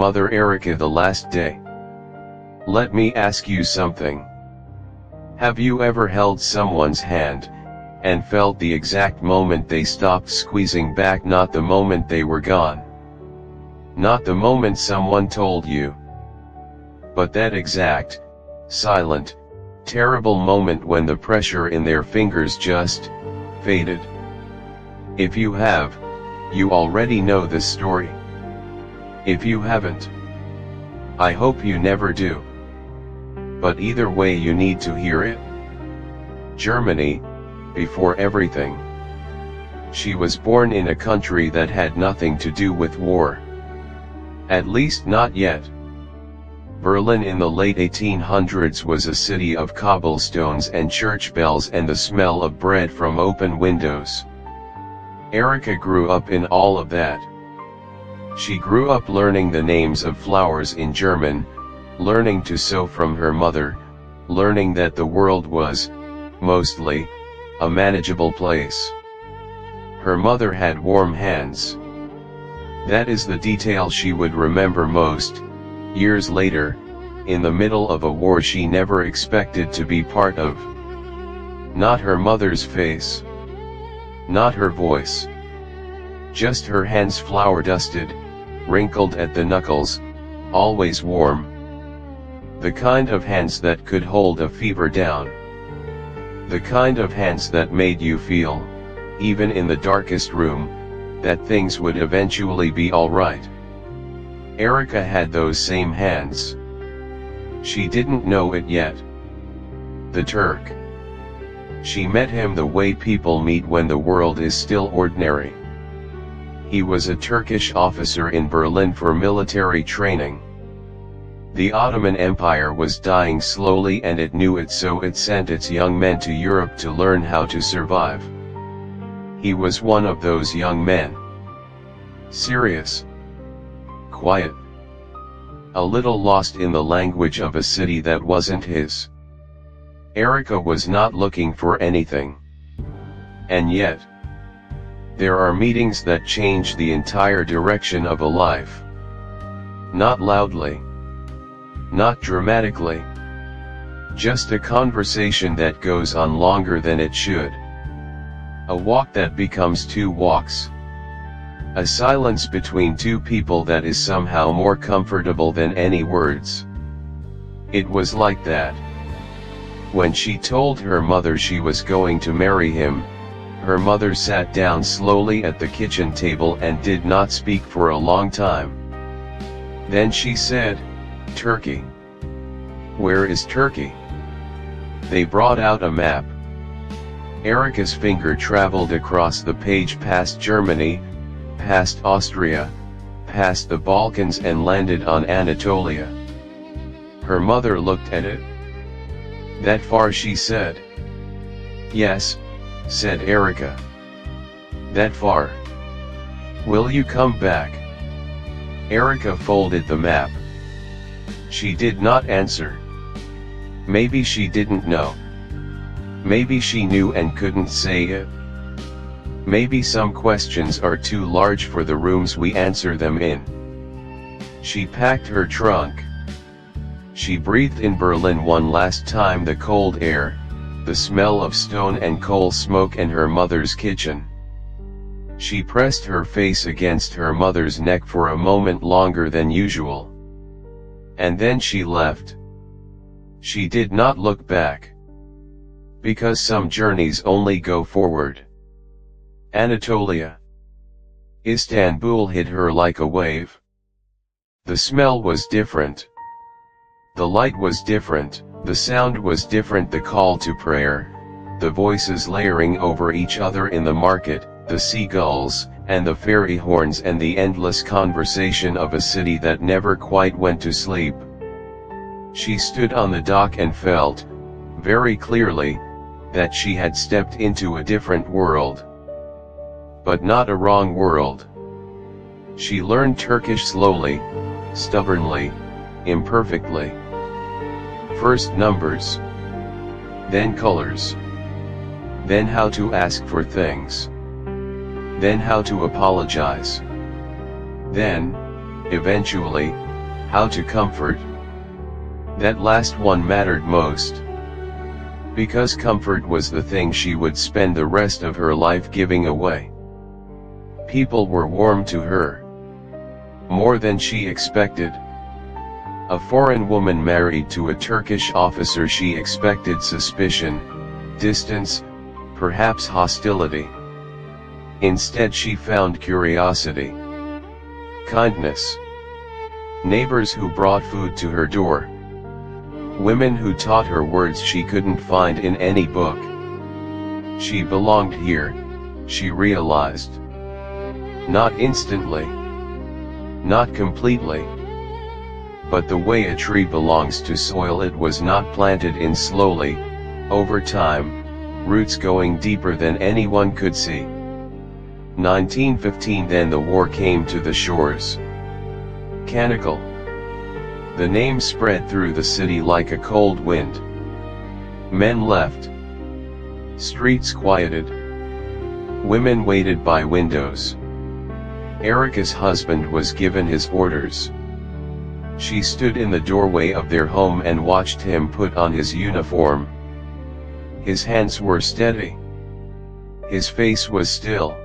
mother Erica the last day. Let me ask you something. Have you ever held someone's hand, and felt the exact moment they stopped squeezing back, not the moment they were gone? Not the moment someone told you, but that exact, silent, terrible moment when the pressure in their fingers just faded. If you have, you already know this story. If you haven't, I hope you never do. But either way, you need to hear it. Germany, before everything. She was born in a country that had nothing to do with war. At least not yet. Berlin in the late 1800s was a city of cobblestones and church bells and the smell of bread from open windows. Erica grew up in all of that. She grew up learning the names of flowers in German, learning to sew from her mother, learning that the world was, mostly, a manageable place. Her mother had warm hands. That is the detail she would remember most. Years later, in the middle of a war she never expected to be part of. Not her mother's face. Not her voice. Just her hands, flour dusted, wrinkled at the knuckles, always warm. The kind of hands that could hold a fever down. The kind of hands that made you feel, even in the darkest room, that things would eventually be all right. Erica had those same hands. She didn't know it yet. The Turk. She met him the way people meet when the world is still ordinary. He was a Turkish officer in Berlin for military training. The Ottoman Empire was dying slowly and it knew it, so it sent its young men to Europe to learn how to survive. He was one of those young men. Serious. Quiet. A little lost in the language of a city that wasn't his. Erica was not looking for anything. And yet, there are meetings that change the entire direction of a life. Not loudly. Not dramatically. Just a conversation that goes on longer than it should. A walk that becomes two walks. A silence between two people that is somehow more comfortable than any words. It was like that. When she told her mother she was going to marry him, her mother sat down slowly at the kitchen table and did not speak for a long time. Then she said, "Turkey. Where is Turkey?" They brought out a map. Erica's finger traveled across the page past Germany, past Austria, past the Balkans and landed on Anatolia. Her mother looked at it. "That far?" she said. "Yes," said Erica. "That far. Will you come back?" Erica folded the map. She did not answer. Maybe she didn't know. Maybe she knew and couldn't say it. Maybe some questions are too large for the rooms we answer them in. She packed her trunk. She breathed in Berlin one last time, the cold air, the smell of stone and coal smoke, and her mother's kitchen. She pressed her face against her mother's neck for a moment longer than usual. And then she left. She did not look back. Because some journeys only go forward. Anatolia. Istanbul hit her like a wave. The smell was different. The light was different, the sound was different, the call to prayer, the voices layering over each other in the market, the seagulls, and the fairy horns, and the endless conversation of a city that never quite went to sleep. She stood on the dock and felt, very clearly, that she had stepped into a different world. But not a wrong world. She learned Turkish slowly, stubbornly, imperfectly. First numbers. Then colors. Then how to ask for things. Then how to apologize. Then, eventually, How to comfort? That last one mattered most. Because comfort was the thing she would spend the rest of her life giving away. People were warm to her. More than she expected. A foreign woman married to a Turkish officer, she expected suspicion, distance, perhaps hostility. Instead she found curiosity, kindness. Neighbors who brought food to her door. Women who taught her words she couldn't find in any book. She belonged here, she realized. Not instantly. Not completely. But the way a tree belongs to soil it was not planted in slowly, over time, roots going deeper than anyone could see. 1915, then the war came to the shores. Canicle. The name spread through the city like a cold wind. Men left. Streets quieted. Women waited by windows. Erica's husband was given his orders. She stood in the doorway of their home and watched him put on his uniform. His hands were steady. His face was still.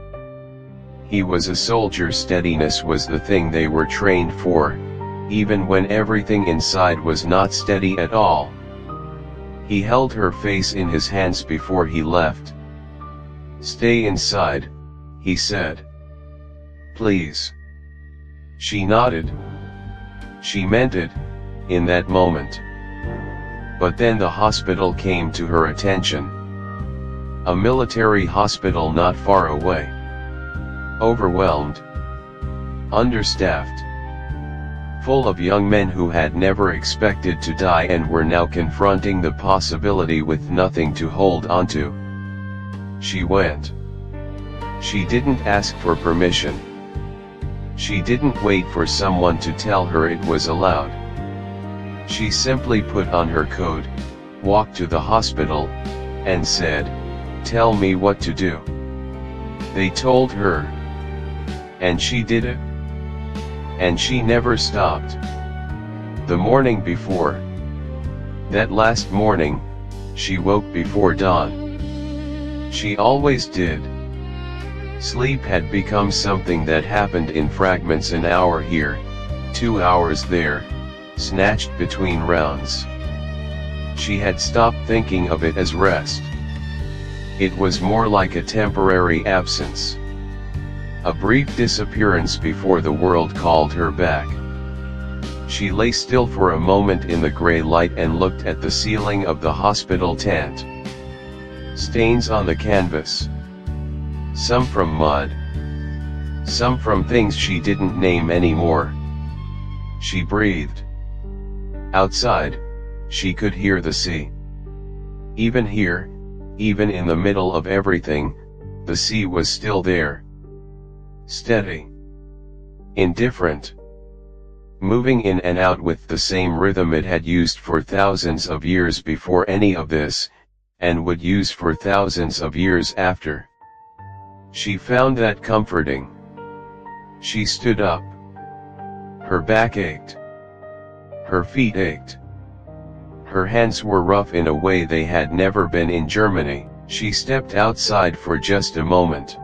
He was a soldier. Steadiness was the thing they were trained for, even when everything inside was not steady at all. He held her face in his hands before he left. "Stay inside," he said. "Please." She nodded. She meant it, in that moment. But then the hospital came to her attention. A military hospital not far away. Overwhelmed. Understaffed. Full of young men who had never expected to die and were now confronting the possibility with nothing to hold onto. She went. She didn't ask for permission. She didn't wait for someone to tell her it was allowed. She simply put on her coat, walked to the hospital, and said, "Tell me what to do." They told her. And she did it. And she never stopped. The morning before. That last morning, she woke before dawn. She always did. Sleep had become something that happened in fragments, an hour here, 2 hours there, snatched between rounds. She had stopped thinking of it as rest. It was more like a temporary absence. A brief disappearance before the world called her back. She lay still for a moment in the gray light and looked at the ceiling of the hospital tent. Stains on the canvas. Some from mud. Some from things she didn't name anymore. She breathed. Outside, she could hear the sea. Even here, even in the middle of everything, the sea was still there. Steady. Indifferent. Moving in and out with the same rhythm it had used for thousands of years before any of this, and would use for thousands of years after. She found that comforting. She stood up. Her back ached. Her feet ached. Her hands were rough in a way they had never been in Germany. She stepped outside for just a moment.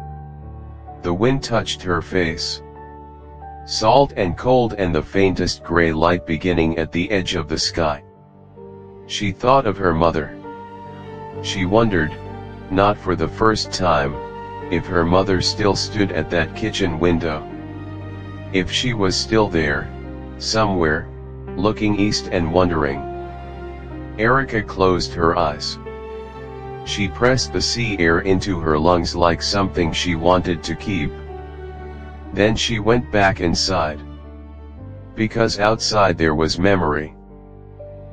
The wind touched her face. Salt and cold, and the faintest gray light beginning at the edge of the sky. She thought of her mother. She wondered, not for the first time, if her mother still stood at that kitchen window. If she was still there, somewhere, looking east and wondering. Erica closed her eyes. She pressed the sea air into her lungs like something she wanted to keep. Then she went back inside. Because outside there was memory.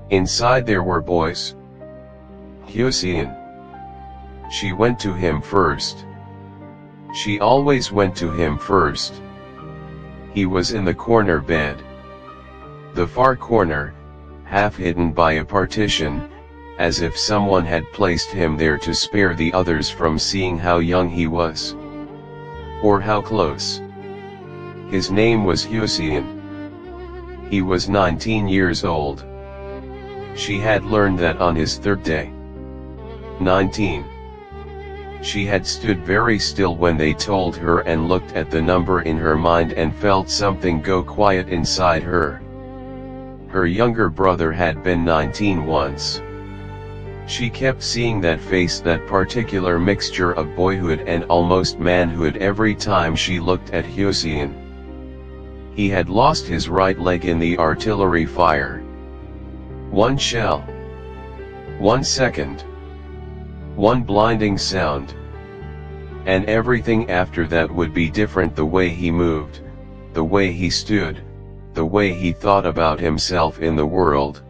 Inside there were boys. Hussein. She went to him first. She always went to him first. He was in the corner bed. The far corner, half hidden by a partition, as if someone had placed him there to spare the others from seeing how young he was. Or how close. His name was Hussein. He was 19 years old. She had learned that on his third day. 19. She had stood very still when they told her and looked at the number in her mind and felt something go quiet inside her. Her younger brother had been 19 once. She kept seeing that face, that particular mixture of boyhood and almost manhood every time she looked at Hyosein. He had lost his right leg in the artillery fire. One shell. 1 second. One blinding sound. And everything after that would be different. The way he moved, the way he stood, the way he thought about himself in the world.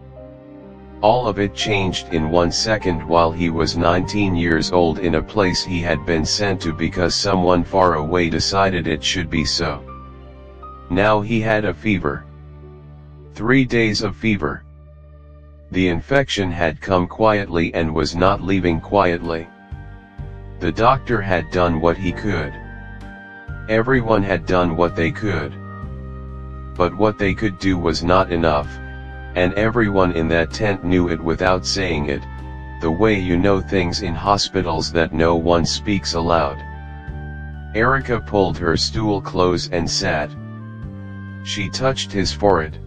All of it changed in 1 second while he was 19 years old in a place he had been sent to because someone far away decided it should be so. Now he had a fever. 3 days of fever. The infection had come quietly and was not leaving quietly. The doctor had done what he could. Everyone had done what they could. But what they could do was not enough, and everyone in that tent knew it without saying it, the way you know things in hospitals that no one speaks aloud. Erica pulled her stool close and sat. She touched his forehead.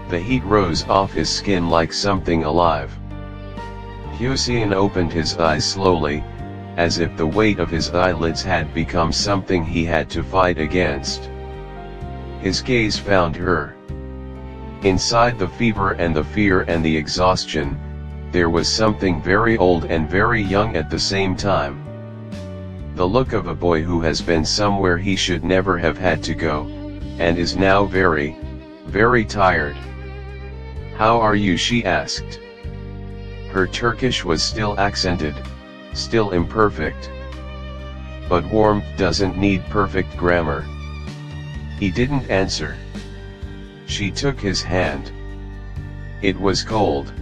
The heat rose off his skin like something alive. Hyosein opened his eyes slowly, as if the weight of his eyelids had become something he had to fight against. His gaze found her. Inside the fever and the fear and the exhaustion, there was something very old and very young at the same time. The look of a boy who has been somewhere he should never have had to go, and is now very, very tired. "How are you?" she asked. Her Turkish was still accented, still imperfect. But warmth doesn't need perfect grammar. He didn't answer. She took his hand. It was cold.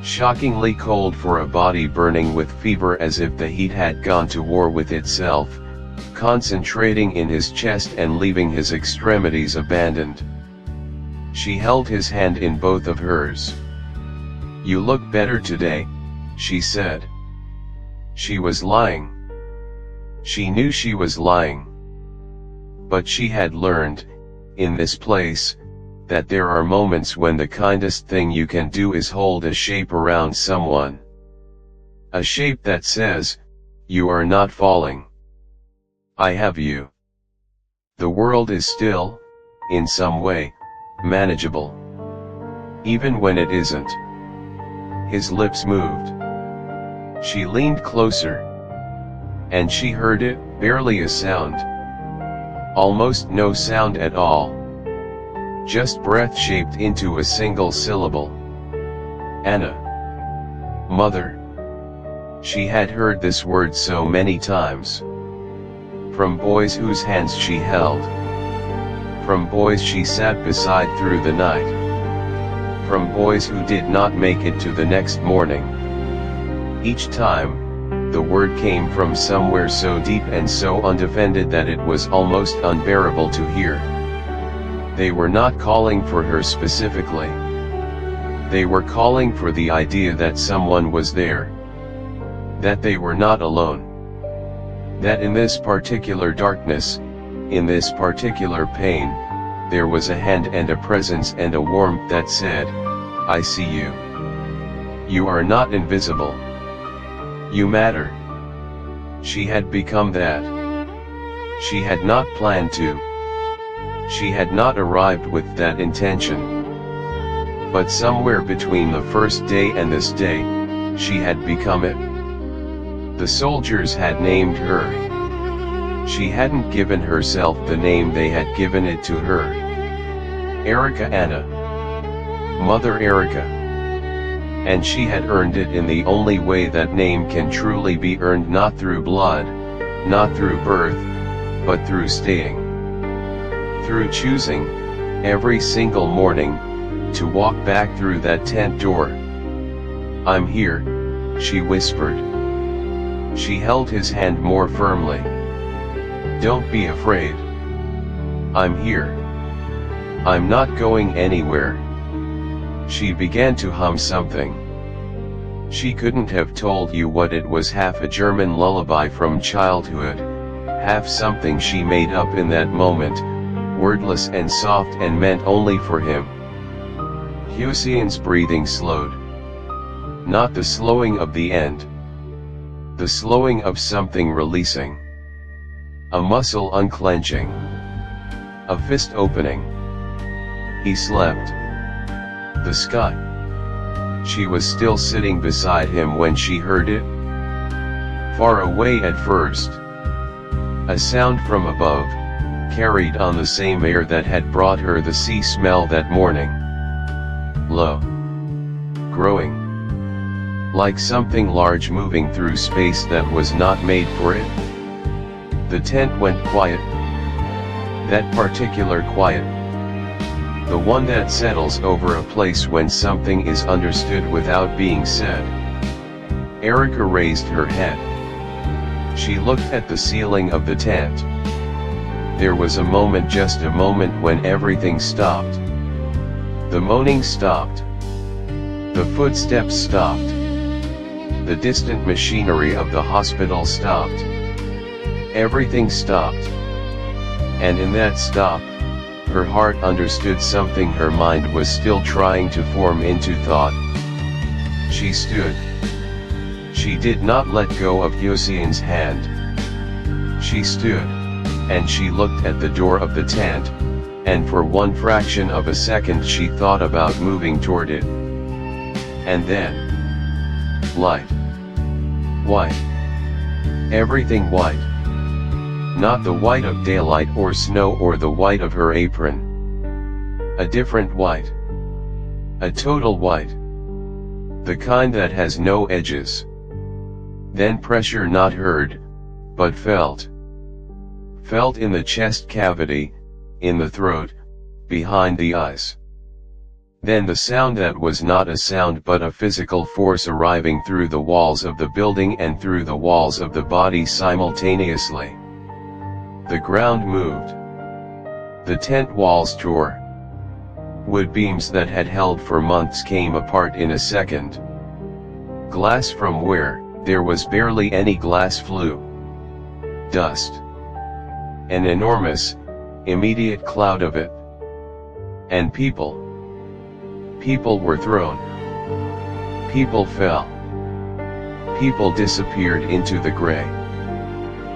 Shockingly cold for a body burning with fever, as if the heat had gone to war with itself, concentrating in his chest and leaving his extremities abandoned. She held his hand in both of hers. "You look better today," she said. She was lying. She knew she was lying. But she had learned, in this place, that there are moments when the kindest thing you can do is hold a shape around someone. A shape that says, "You are not falling. I have you." The world is still, in some way, manageable. Even when it isn't. His lips moved. She leaned closer. And she heard it, barely a sound. Almost no sound at all. Just breath shaped into a single syllable. "Anna." "Mother." She had heard this word so many times. From boys whose hands she held. From boys she sat beside through the night. From boys who did not make it to the next morning. Each time, the word came from somewhere so deep and so undefended that it was almost unbearable to hear. They were not calling for her specifically. They were calling for the idea that someone was there. That they were not alone. That in this particular darkness, in this particular pain, there was a hand and a presence and a warmth that said, "I see you. You are not invisible. You matter." She had become that. She had not planned to. She had not arrived with that intention. But somewhere between the first day and this day, she had become it. The soldiers had named her. She hadn't given herself the name, they had given it to her. Erica Anna. Mother Erica. And she had earned it in the only way that name can truly be earned, not through blood, not through birth, but through staying. Through choosing, every single morning, to walk back through that tent door. "I'm here," she whispered. She held his hand more firmly. "Don't be afraid. I'm here. I'm not going anywhere. She began to hum something. She couldn't have told you what it was, half a German lullaby from childhood, half something she made up in that moment, wordless and soft and meant only for him. Hüseyin's breathing slowed. Not the slowing of the end. The slowing of something releasing. A muscle unclenching. A fist opening. He slept. The sky. She was still sitting beside him when she heard it. Far away at first. A sound from above, carried on the same air that had brought her the sea smell that morning. Low. Growing. Like something large moving through space that was not made for it. The tent went quiet. That particular quiet. The one that settles over a place when something is understood without being said. Erica raised her head. She looked at the ceiling of the tent. There was a moment, just a moment, when everything stopped. The moaning stopped. The footsteps stopped. The distant machinery of the hospital stopped. Everything stopped. And in that stop, her heart understood something her mind was still trying to form into thought. She stood. She did not let go of Hüseyin's hand. She stood, and she looked at the door of the tent, and for one fraction of a second she thought about moving toward it. And then, light. White. Everything white. Not the white of daylight or snow or the white of her apron. A different white. A total white. The kind that has no edges. Then pressure, not heard, but felt. Felt in the chest cavity, in the throat, behind the eyes. Then the sound that was not a sound but a physical force arriving through the walls of the building and through the walls of the body simultaneously. The ground moved. The tent walls tore. Wood beams that had held for months came apart in a second. Glass from where there was barely any glass flew. Dust. An enormous, immediate cloud of it. And people. People were thrown. People fell. People disappeared into the gray.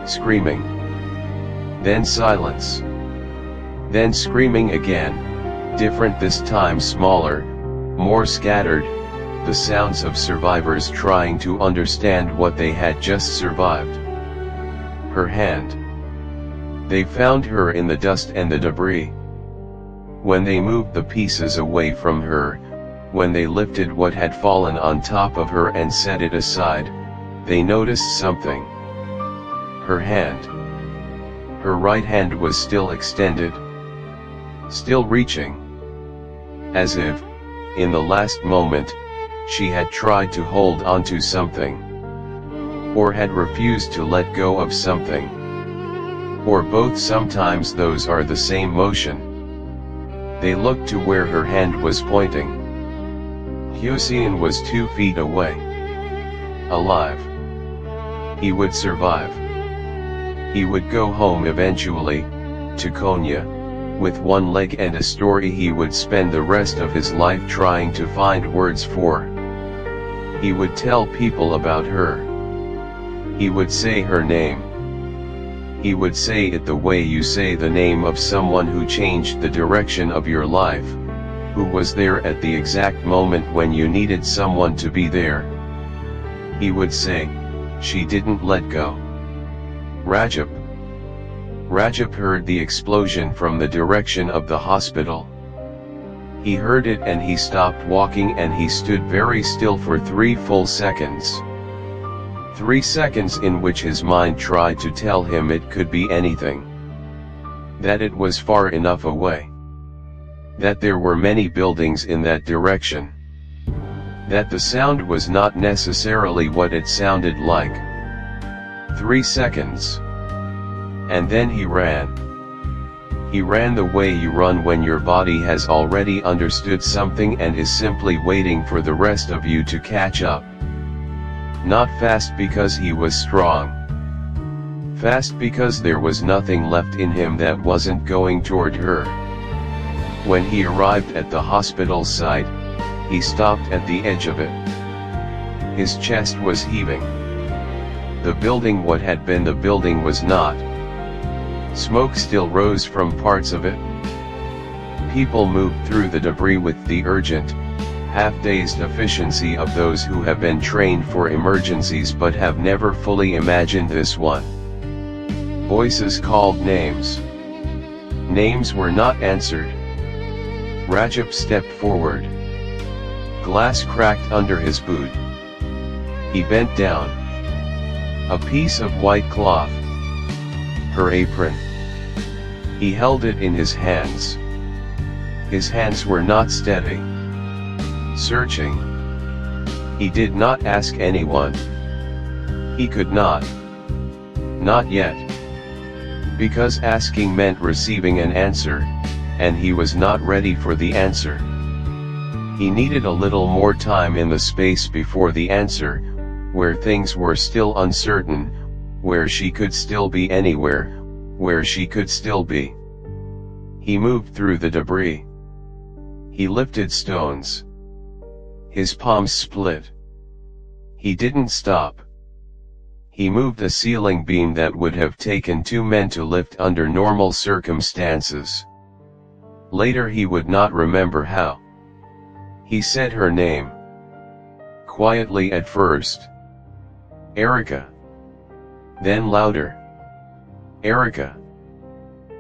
Screaming. Then silence. Then screaming again, different this time, smaller, more scattered, the sounds of survivors trying to understand what they had just survived. Her hand. They found her in the dust and the debris. When they moved the pieces away from her, when they lifted what had fallen on top of her and set it aside, they noticed something. Her hand. Her right hand was still extended. Still reaching. As if, in the last moment, she had tried to hold onto something. Or had refused to let go of something. Or both. Sometimes those are the same motion. They looked to where her hand was pointing. Hüseyin was 2 feet away. Alive. He would survive. He would go home eventually, to Konya, with one leg and a story he would spend the rest of his life trying to find words for. He would tell people about her. He would say her name. He would say it the way you say the name of someone who changed the direction of your life, who was there at the exact moment when you needed someone to be there. He would say, "She didn't let go." Ragıp. Ragıp heard the explosion from the direction of the hospital. He heard it and he stopped walking and he stood very still for 3 full seconds. 3 seconds in which his mind tried to tell him it could be anything. That it was far enough away. That there were many buildings in that direction. That the sound was not necessarily what it sounded like. 3 seconds. And then he ran. He ran the way you run when your body has already understood something and is simply waiting for the rest of you to catch up. Not fast because he was strong. Fast because there was nothing left in him that wasn't going toward her. When he arrived at the hospital site, he stopped at the edge of it. His chest was heaving. The building, what had been the building, was not. Smoke still rose from parts of it. People moved through the debris with the urgent, half-dazed efficiency of those who have been trained for emergencies but have never fully imagined this one. Voices called names. Names were not answered. Ragıp stepped forward. Glass cracked under his boot. He bent down. A piece of white cloth. Her apron. He held it in his hands. His hands were not steady. Searching. He did not ask anyone. He could not. Not yet. Because asking meant receiving an answer, and he was not ready for the answer. He needed a little more time in the space before the answer, where things were still uncertain, where she could still be anywhere, where she could still be. He moved through the debris. He lifted stones. His palms split. He didn't stop. He moved a ceiling beam that would have taken 2 men to lift under normal circumstances. Later he would not remember how. He said her name. Quietly at first. Erica. Then louder. Erica.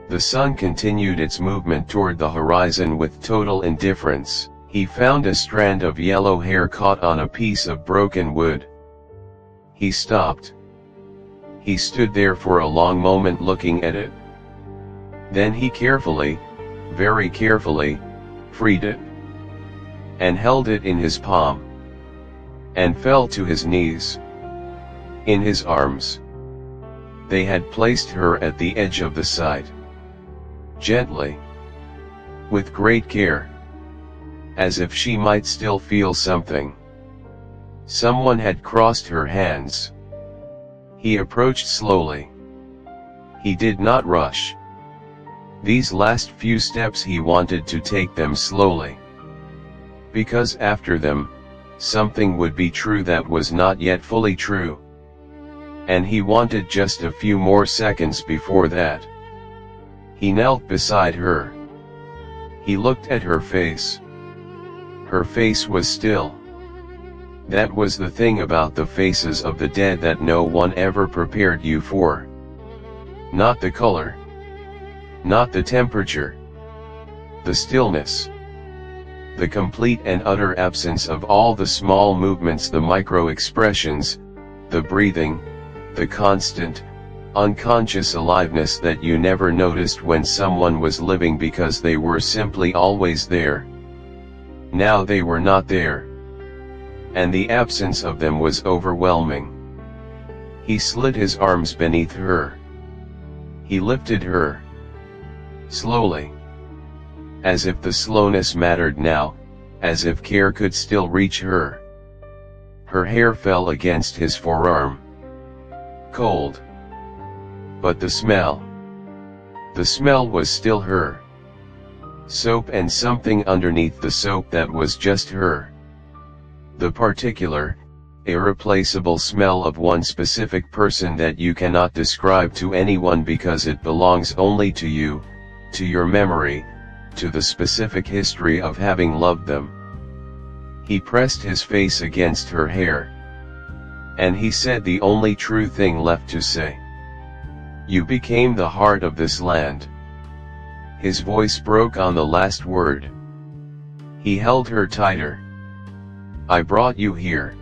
The sun continued its movement toward the horizon with total indifference. He found a strand of yellow hair caught on a piece of broken wood. He stopped. He stood there for a long moment looking at it. Then he carefully, very carefully, freed it. And held it in his palm. And fell to his knees. In his arms. They had placed her at the edge of the site. Gently. With great care. As if she might still feel something. Someone had crossed her hands. He approached slowly. He did not rush. These last few steps he wanted to take them slowly. Because after them, something would be true that was not yet fully true. And he wanted just a few more seconds before that. He knelt beside her. He looked at her face. Her face was still. That was the thing about the faces of the dead that no one ever prepared you for. Not the color. Not the temperature. The stillness. The complete and utter absence of all the small movements, the micro-expressions, the breathing, the constant, unconscious aliveness that you never noticed when someone was living because they were simply always there. Now they were not there. And the absence of them was overwhelming. He slid his arms beneath her. He lifted her. Slowly. As if the slowness mattered now, as if care could still reach her. Her hair fell against his forearm. Cold. But the smell was still her. Soap and something underneath the soap that was just her. The particular, irreplaceable smell of one specific person that you cannot describe to anyone because it belongs only to you, to your memory, to the specific history of having loved them. He pressed his face against her hair. And he said the only true thing left to say. You became the heart of this land. His voice broke on the last word. He held her tighter. I brought you here.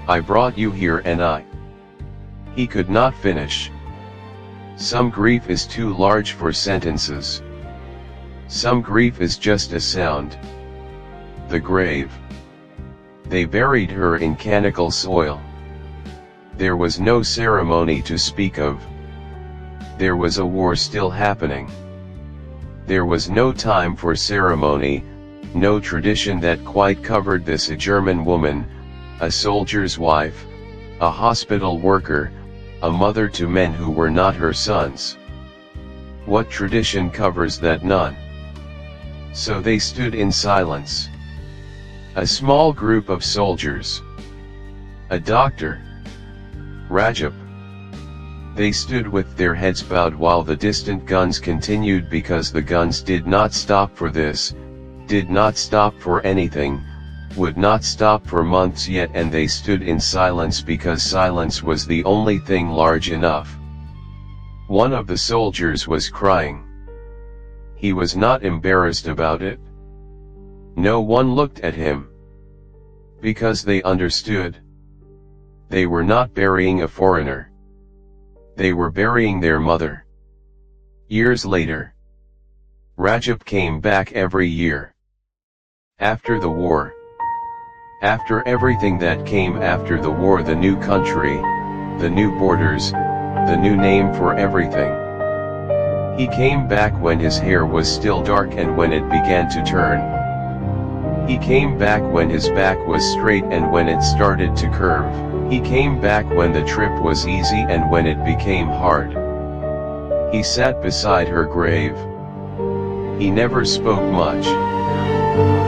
I brought you here and I. He could not finish. Some grief is too large for sentences. Some grief is just a sound. The grave. They buried her in canical soil. There was no ceremony to speak of. There was a war still happening. There was no time for ceremony, no tradition that quite covered this. A German woman, a soldier's wife, a hospital worker, a mother to men who were not her sons. What tradition covers that? None. So they stood in silence. A small group of soldiers. A doctor. Ragıp. They stood with their heads bowed while the distant guns continued, because the guns did not stop for this, did not stop for anything, would not stop for months yet, and they stood in silence because silence was the only thing large enough. One of the soldiers was crying. He was not embarrassed about it. No one looked at him. Because they understood. They were not burying a foreigner. They were burying their mother. Years later, Ragıp came back every year. After the war. After everything that came after the war, the new country, the new borders, the new name for everything. He came back when his hair was still dark and when it began to turn. He came back when his back was straight and when it started to curve. He came back when the trip was easy and when it became hard. He sat beside her grave. He never spoke much.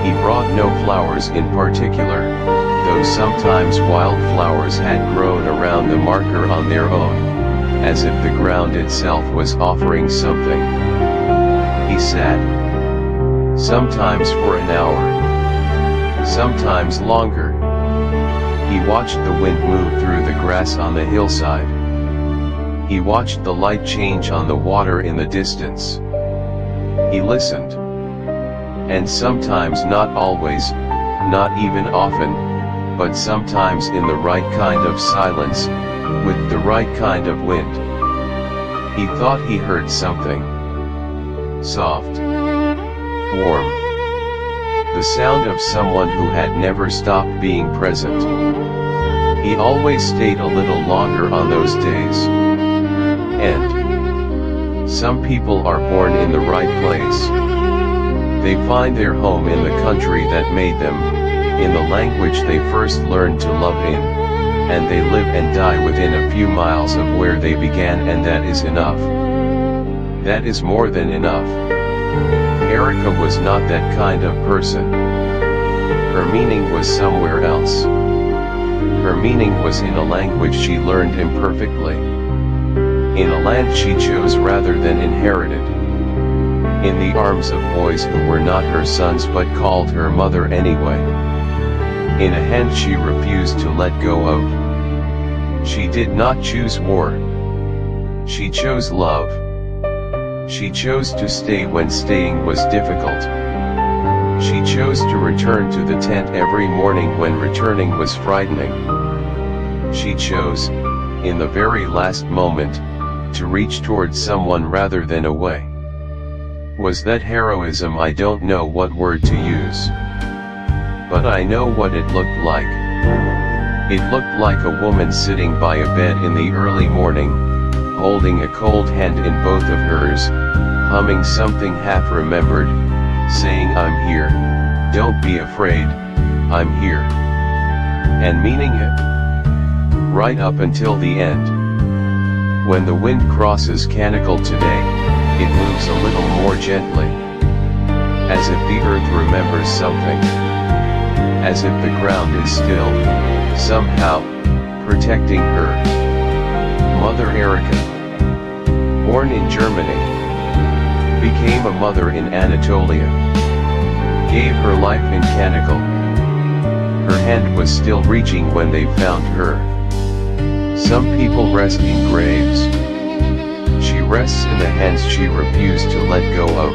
He brought no flowers in particular, though sometimes wild flowers had grown around the marker on their own, as if the ground itself was offering something. He sat. Sometimes for an hour. Sometimes longer. He watched the wind move through the grass on the hillside. He watched the light change on the water in the distance. He listened. And sometimes, not always, not even often, but sometimes in the right kind of silence, with the right kind of wind. He thought he heard something. Soft. Warm. The sound of someone who had never stopped being present. He always stayed a little longer on those days. And some people are born in the right place. They find their home in the country that made them, in the language they first learned to love in, and they live and die within a few miles of where they began, and that is enough. That is more than enough. Erica was not that kind of person. Her meaning was somewhere else. Her meaning was in a language she learned imperfectly. In a land she chose rather than inherited. In the arms of boys who were not her sons but called her mother anyway. In a hand she refused to let go of. She did not choose war. She chose love. She chose to stay when staying was difficult. She chose to return to the tent every morning when returning was frightening. She chose, in the very last moment, to reach towards someone rather than away. Was that heroism? I don't know what word to use. But I know what it looked like. It looked like a woman sitting by a bed in the early morning, holding a cold hand in both of hers, humming something half-remembered, saying, "I'm here, don't be afraid, I'm here." And meaning it. Right up until the end. When the wind crosses Canacle today, it moves a little more gently. As if the earth remembers something. As if the ground is still, somehow, protecting her. Mother Erica. Born in Germany. Became a mother in Anatolia. Gave her life in Canacle. Her hand was still reaching when they found her. Some people rest in graves. She rests in the hands she refused to let go of.